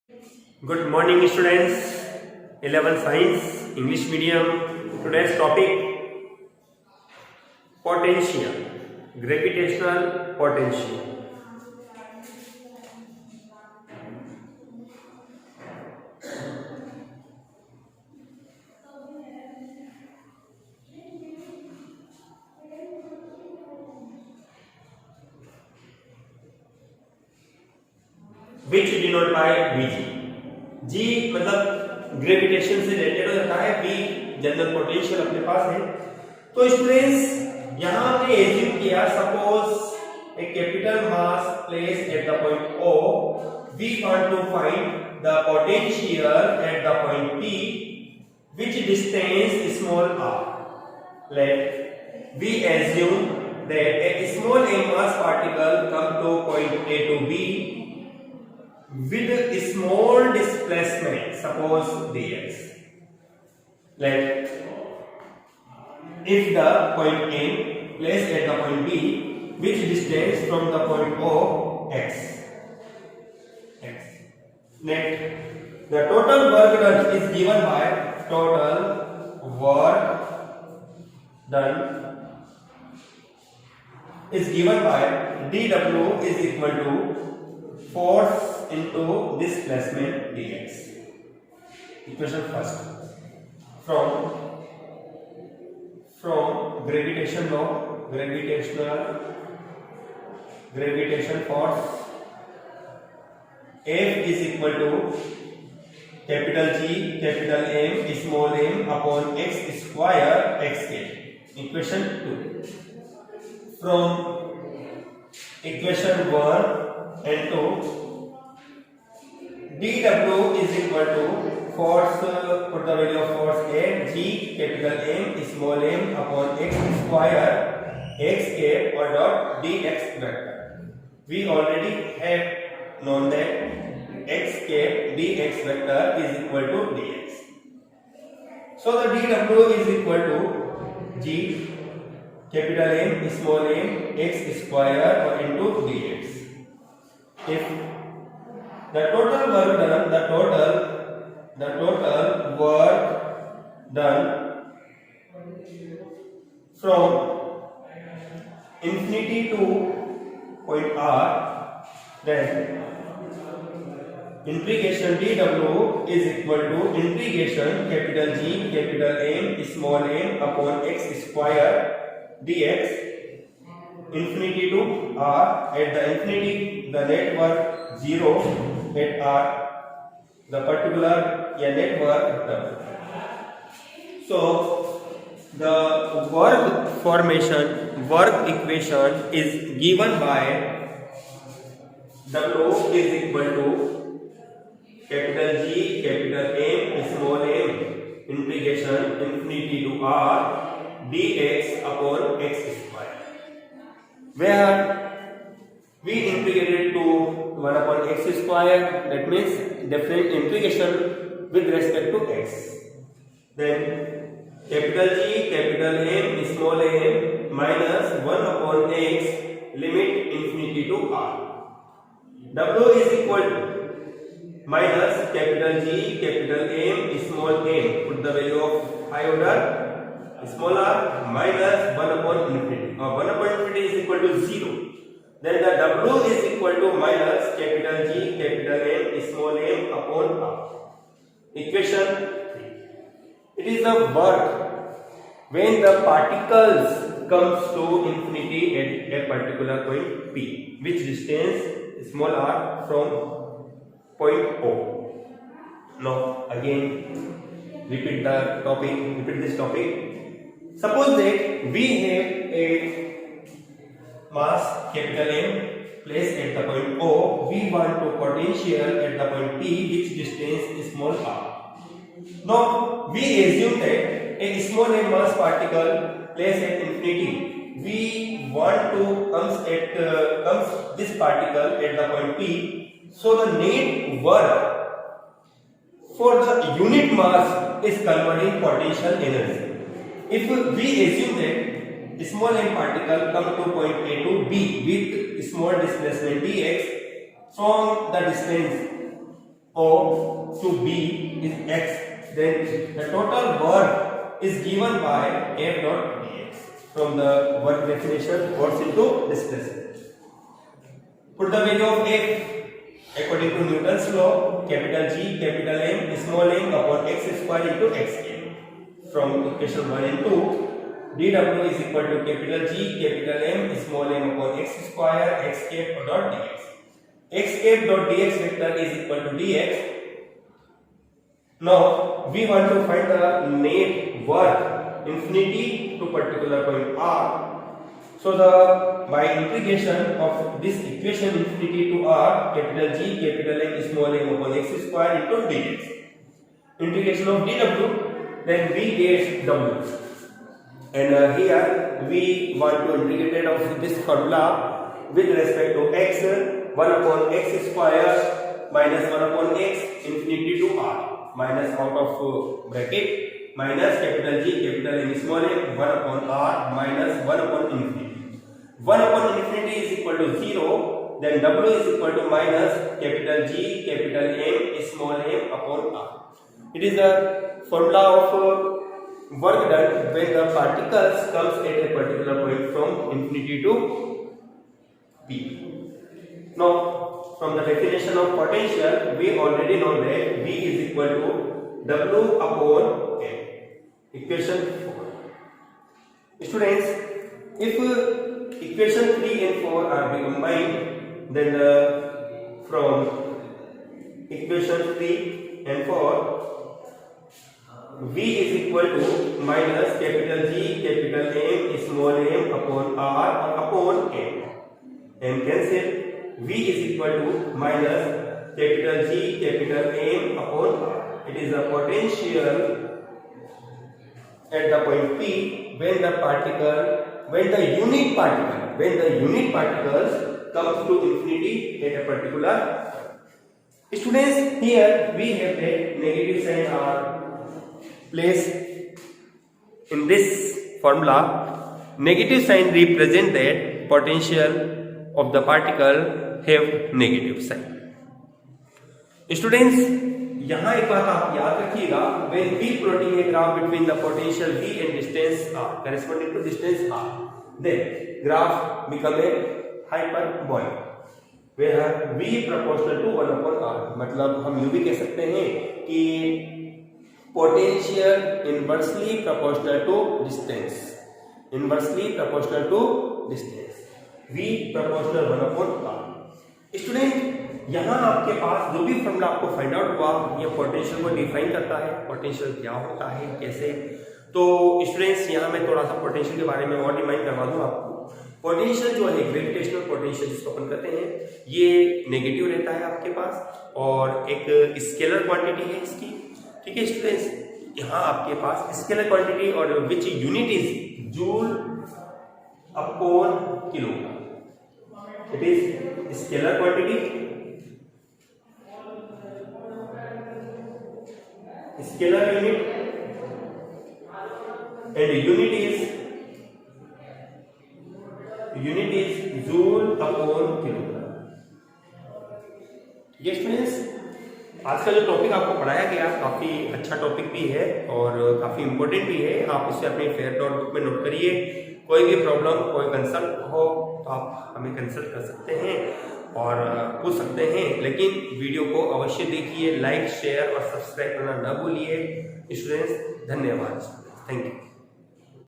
Good morning students, 11 Science, English medium. Today's topic, potential, gravitational potential. Which denoted by Vg. G मतलब gravitation से related हो जाता है, V general potential अपने पास है। तो स्टूडेंट्स यहां हमने एज्यूम किया, suppose A capital mass place at the point O, we want to find the potential at the point P, which distance small r. Let we assume that a small m mass particle come to point A to B with a small displacement, suppose dx. Let if the point A placed at the point B, which distance from the point O, x. Net the total work done is given by total work done is given by dw is equal to force into displacement dx. Equation first. From gravitation law, gravitation force, F is equal to capital G, capital M, small m upon x square x k. Equation 2. From equation 1 and 2, dw is equal to force, put the value of force A, G, capital M, small m upon x square x k or dot dx vector. We already have known that x k dx vector is equal to dx. So the dw is equal to G, capital M, small m, x square or into dx. If the total work done, the total work done from infinity to point R, then integration dw is equal to integration capital G, capital M, small m upon x square dx, infinity to R. At the infinity, the net work 0 at R, the particular net work term. So the work equation is given by W is equal to capital G, capital M, small m, integration infinity to R dx upon x square, where we integrated to 1 upon x square, that means definite integration with respect to x. Then capital G, capital M, small m minus 1 upon x, limit infinity to R. W is equal to minus capital G, capital M, small m, put the value of high order, small r, minus 1 upon infinity. 1 upon infinity is equal to 0. Then the W is equal to minus capital G, capital M, small m upon R. Equation 3. It is the work when the particles comes to infinity at a particular point P, which distance small r from point O. Now again repeat this topic. Suppose that we have a mass capital M placed at the point O, we want to potential at the point P, which distance is small r. Now we assume that a small m mass particle placed at infinity, we want to comes this particle at the point P. So the net work for the unit mass is converting potential energy. If we assume that small m particle come to point A to B with small displacement dx, from the distance O to B is x, then the total work is given by F dot dx. From the work definition, what's into displacement. Put the value of F according to Newton's law, capital G, capital M, small m upon x square into x cube. From equation 1 and 2, dw is equal to capital G, capital M, small m upon x square, x cap dot dx. X cap dot dx vector is equal to dx. Now we want to find the net work infinity to particular point r. So by integration of this equation infinity to r, capital G, capital M, small m upon x square into dx. Integration of dw, then we get w. And here we want to integrate of this formula with respect to x, 1 upon x square minus 1 upon x infinity to r, minus out of bracket, minus capital G, capital M, small m, 1 upon r minus 1 upon infinity. 1 upon infinity is equal to 0, then w is equal to minus capital G, capital M, small m upon r. It is the formula of work done when the particles comes at a particular point from infinity to P. Now, from the definition of potential, we already know that V is equal to W upon M. Equation 4. Students, if equation 3 and 4 are combined, then from equation 3 and 4, V is equal to minus capital G, capital M, small m upon R upon M. M cancel. V is equal to minus capital G, capital M upon R. It is the potential at the point P when the unit particles comes to infinity at a particular point. Students, here we have a negative sign R placed in this formula. Negative sign represent that potential of the particle have negative sign. Students, यहाँ एक बात आप याद रखिएगा, when we plotting a graph between the potential V and distance R corresponding to distance R, then graph become a hyperbolic where V proportional to 1 upon R. मतलब हम यूं भी कह सकते हैं कि potential inversely proportional to distance. V proportional 1 upon R. Student, यहाँ आपके पास जो भी फॉर्मूला आपको फाइंड आउट हुआ, ये पोटेंशियल को डिफाइन करता है, पोटेंशियल क्या होता है, कैसे। तो स्टूडेंट्स, यहाँ मैं थोड़ा सा पोटेंशियल के बारे में और रिमाइंड करवा दूँ आपको। पोटेंशियल जो है ग्रेविटेशनल पोटेंशियल जिसको अपन कहते हैं, ये नेगेटिव रहता है आपके पास और एक स्केलर क्वांटिटी है इसकी। ठीक है स्टूडेंट्स, यहाँ आपके पास स्केलर क्वांटिटी और which unit is joule upon kilogram. It is scalar quantity, scalar unit, and unit is joule upon kilogram. ये स्टूडेंट्स, आज का जो टॉपिक आपको पढ़ाया गया काफी अच्छा टॉपिक भी है और काफी इंपॉर्टेंट भी है। आप इसे अपने फेयर नोटबुक में नोट करिए। कोई भी प्रॉब्लम, कोई कंसल्ट हो तो आप हमें कंसल्ट कर सकते हैं और पूछ सकते हैं, लेकिन वीडियो को अवश्य देखिए, लाइक, शेयर और सब्सक्राइब करना ना भूलिए। स्टूडेंट्स, धन्यवाद। Thank you.